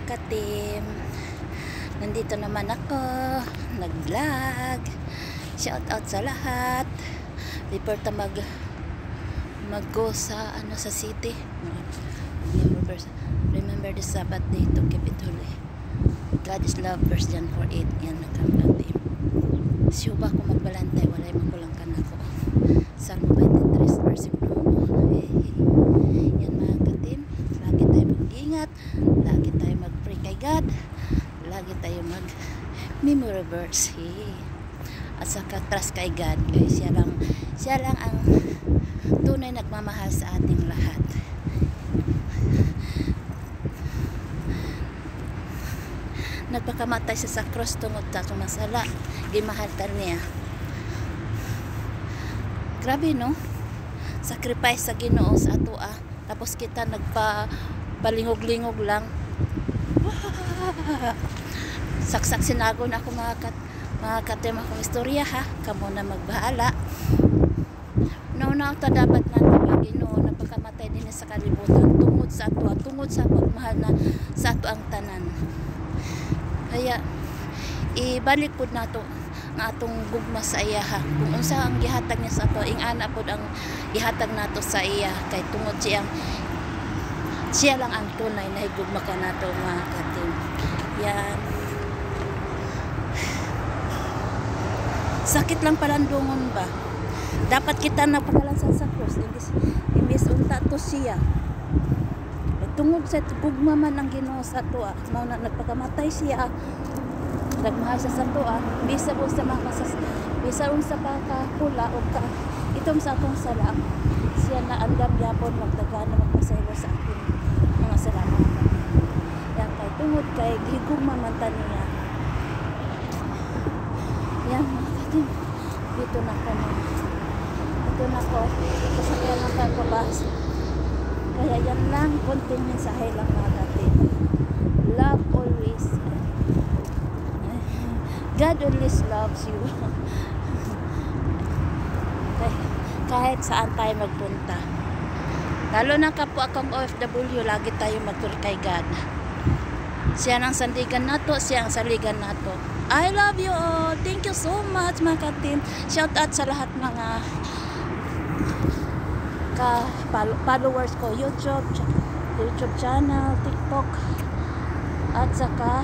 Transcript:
ka-team. Nandito naman ako, nag-vlog. Shout out sa lahat. Before ta mag-go sa sa city. Remember the Sabbath day to keep it holy. God is love, verse John 4:8. Yan nag-vlog team. Siya ba ko magbalantay, walay makulang ka na ko. Salmo 23 verse 1. Yan mga ka-team, lagi tayo mag-ingat, lagi tayo mag-pray kay God, lagi tayo mag-memory verse. At saka trust kay God, kaya siya lang ang tunay nagmamahal sa ating lahat. Nagpakamatay siya sa cross tungod sa atong masala, gimahal ta niya. Grabe no, sacrifice sa Ginoo sa ato tapos kita nagpa-balingog-lingog lang. Saksak sinagon ako mga katema kong istorya ha, kamo na magbahala. Nauna ta dapat natin Ginoo napakamatay din sa kalibutan tungod sa ato, tungod sa pagmahal na sa ato ang tanan. Kaya ibalik pud nato nga atong gugma sa iya ha. Kung unsa ang gihatag niya sa ato, ingana pud ang gihatag nato sa iya kay tungod siya lang ang tunay na higugma ka nato mga ka-team. Yan. Sakit lang palandungon ba? Dapat kita napakalansan sa cross. Imbis unta to siya. Tungod sa gugma man ang Ginoo sa ato, mao na nagpakamatay siya. Nagmahal siya sa ato, bisa unsa pagkakula o itom sa atong sala. Siya na andam gyapon magdagana magpasaylo sa akin mga salamat. Yan kay tungod kay higugma man ta niya. Yan mga katim. Dito na ko. Kasakyan lang tayo pabas. Kaya yan lang, konting mensahe lang mga katim. Love always. God always loves you. Kahit saan tayo magpunta. Lalo na kapwa akong OFW, lagi tayo magpuri kay God. Siya ang sandigan nato, siya ang saligan nato. I love you all. Thank you so much mga ka-team. Shout out sa lahat mga followers ko, YouTube channel, TikTok, at saka